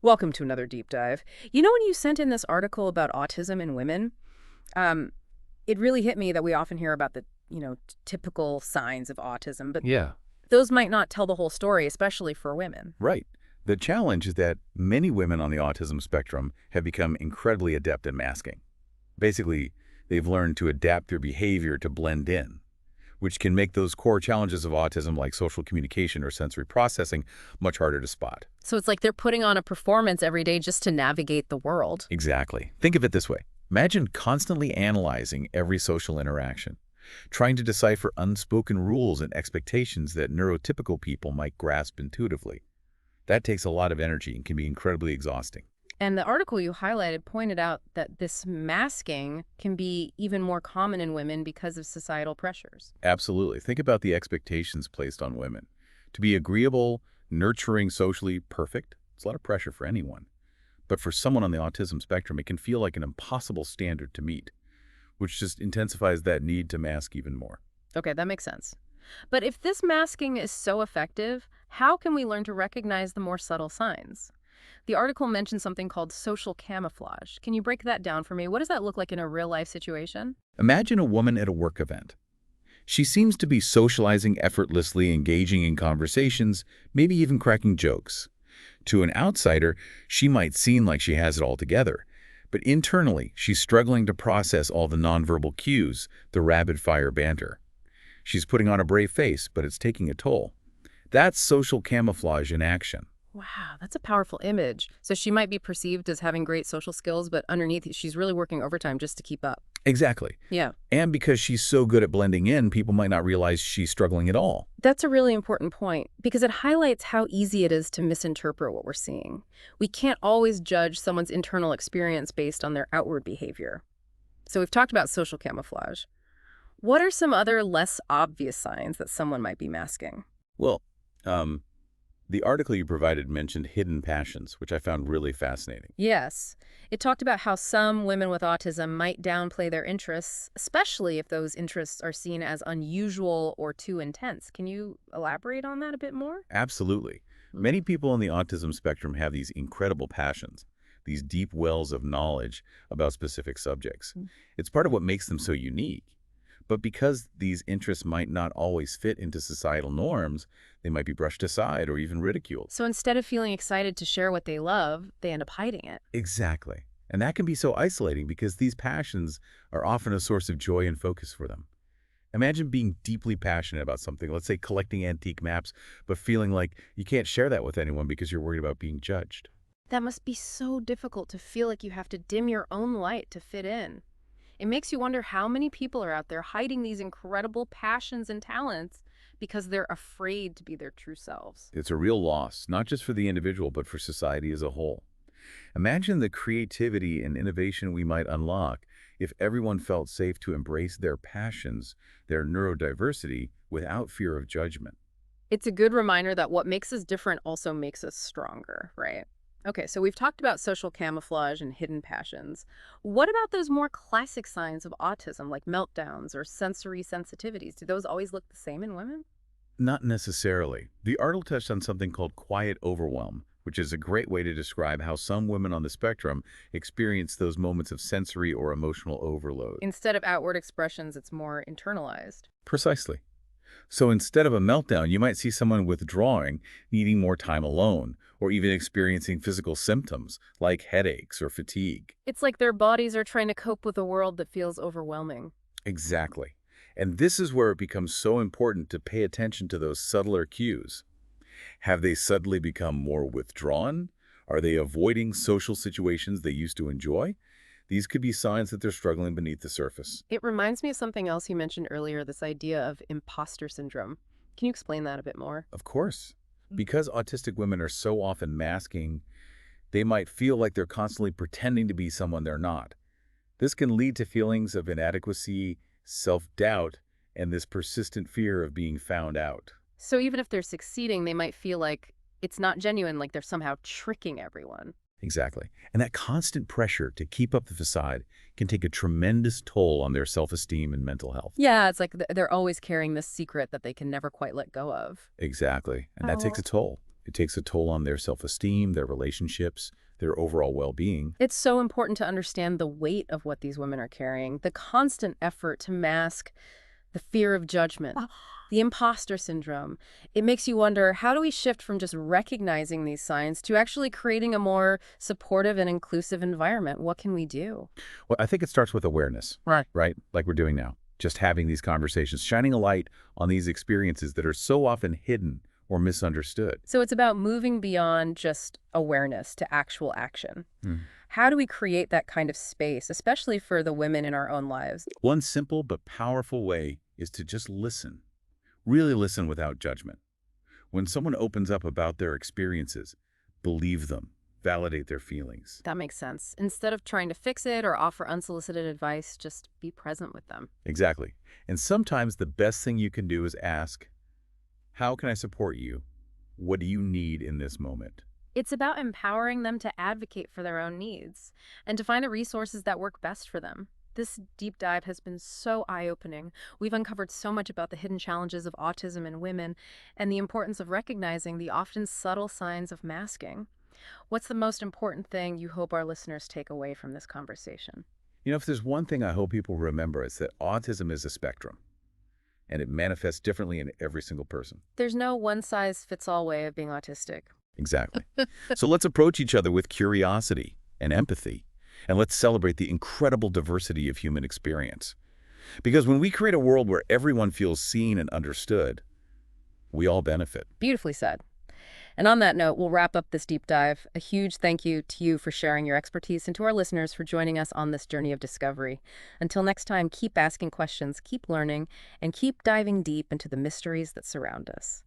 Welcome to another deep dive. You know, when you sent in this article about autism in women, um, it really hit me that we often hear about the, typical signs of autism, but Yeah, those might not tell the whole story, especially for women. right. The challenge is that many women on the autism spectrum have become incredibly adept at masking. Basically, they've learned to adapt their behavior to blend in, which can make those core challenges of autism like social communication or sensory processing much harder to spot. So it's like they're putting on a performance every day just to navigate the world. Exactly. Think of it this way. Imagine constantly analyzing every social interaction, trying to decipher unspoken rules and expectations that neurotypical people might grasp intuitively. That takes a lot of energy and can be incredibly exhausting. And the article you highlighted pointed out that this masking can be even more common in women because of societal pressures. Absolutely. Think about the expectations placed on women. To be agreeable, nurturing, socially perfect, it's a lot of pressure for anyone. But for someone on the autism spectrum, it can feel like an impossible standard to meet, which just intensifies that need to mask even more. Okay, that makes sense. But if this masking is so effective, how can we learn to recognize the more subtle signs? The article mentioned something called social camouflage. Can you break that down for me? What does that look like in a real-life situation? Imagine a woman at a work event. She seems to be socializing effortlessly, engaging in conversations, maybe even cracking jokes. To an outsider, she might seem like she has it all together. But internally, she's struggling to process all the nonverbal cues, the rapid-fire banter. She's putting on a brave face, but it's taking a toll. That's social camouflage in action. Wow, that's a powerful image. So she might be perceived as having great social skills, but underneath, she's really working overtime just to keep up. Exactly. Yeah. And because she's so good at blending in, people might not realize she's struggling at all. That's a really important point because it highlights how easy it is to misinterpret what we're seeing. We can't always judge someone's internal experience based on their outward behavior. So we've talked about social camouflage. What are some other less obvious signs that someone might be masking? Well, um, the article you provided mentioned hidden passions, which I found really fascinating. Yes. It talked about how some women with autism might downplay their interests, especially if those interests are seen as unusual or too intense. Can you elaborate on that a bit more? Absolutely. Mm. Many people on the autism spectrum have these incredible passions, these deep wells of knowledge about specific subjects. It's part of what makes them so unique. But because these interests might not always fit into societal norms, they might be brushed aside or even ridiculed. So instead of feeling excited to share what they love, they end up hiding it. Exactly. And that can be so isolating because these passions are often a source of joy and focus for them. Imagine being deeply passionate about something, let's say collecting antique maps, but feeling like you can't share that with anyone because you're worried about being judged. That must be so difficult to feel like you have to dim your own light to fit in. It makes you wonder how many people are out there hiding these incredible passions and talents because they're afraid to be their true selves. It's a real loss, not just for the individual, but for society as a whole. Imagine the creativity and innovation we might unlock if everyone felt safe to embrace their passions, their neurodiversity, without fear of judgment. It's a good reminder that what makes us different also makes us stronger, right? Okay, so we've talked about social camouflage and hidden passions. What about those more classic signs of autism, like meltdowns or sensory sensitivities? Do those always look the same in women? Not necessarily. The article touched on something called quiet overwhelm, which is a great way to describe how some women on the spectrum experience those moments of sensory or emotional overload. Instead of outward expressions, it's more internalized. Precisely. So instead of a meltdown, you might see someone withdrawing, needing more time alone, or even experiencing physical symptoms like headaches or fatigue. It's like their bodies are trying to cope with a world that feels overwhelming. Exactly. And this is where it becomes so important to pay attention to those subtler cues. Have they suddenly become more withdrawn? Are they avoiding social situations they used to enjoy? These could be signs that they're struggling beneath the surface. It reminds me of something else you mentioned earlier, this idea of imposter syndrome. Can you explain that a bit more? Of course, because autistic women are so often masking, they might feel like they're constantly pretending to be someone they're not. This can lead to feelings of inadequacy, self-doubt, and this persistent fear of being found out. So even if they're succeeding, they might feel like it's not genuine, like they're somehow tricking everyone. Exactly. And that constant pressure to keep up the facade can take a tremendous toll on their self-esteem and mental health. Yeah, it's like they're always carrying this secret that they can never quite let go of. Exactly. And that takes a toll. It takes a toll on their self-esteem, their relationships, their overall well-being. It's so important to understand the weight of what these women are carrying, the constant effort to mask the fear of judgment, the imposter syndrome. It makes you wonder, how do we shift from just recognizing these signs to actually creating a more supportive and inclusive environment? What can we do? Well, I think it starts with awareness, right? Like we're doing now. Just having these conversations, shining a light on these experiences that are so often hidden or misunderstood. So it's about moving beyond just awareness to actual action. Hmm. How do we create that kind of space, especially for the women in our own lives? One simple but powerful way is to just listen. Really listen without judgment. When someone opens up about their experiences, believe them, validate their feelings. That makes sense. Instead of trying to fix it or offer unsolicited advice, just be present with them. Exactly. And sometimes the best thing you can do is ask, how can I support you? What do you need in this moment? It's about empowering them to advocate for their own needs and to find the resources that work best for them. This deep dive has been so eye-opening. We've uncovered so much about the hidden challenges of autism in women and the importance of recognizing the often subtle signs of masking. What's the most important thing you hope our listeners take away from this conversation? If there's one thing I hope people remember, it's that autism is a spectrum, and it manifests differently in every single person. There's no one-size-fits-all way of being autistic. Exactly. So let's approach each other with curiosity and empathy, and let's celebrate the incredible diversity of human experience. Because when we create a world where everyone feels seen and understood, we all benefit. Beautifully said. And on that note, we'll wrap up this deep dive. A huge thank you to you for sharing your expertise and to our listeners for joining us on this journey of discovery. Until next time, keep asking questions, keep learning, and keep diving deep into the mysteries that surround us.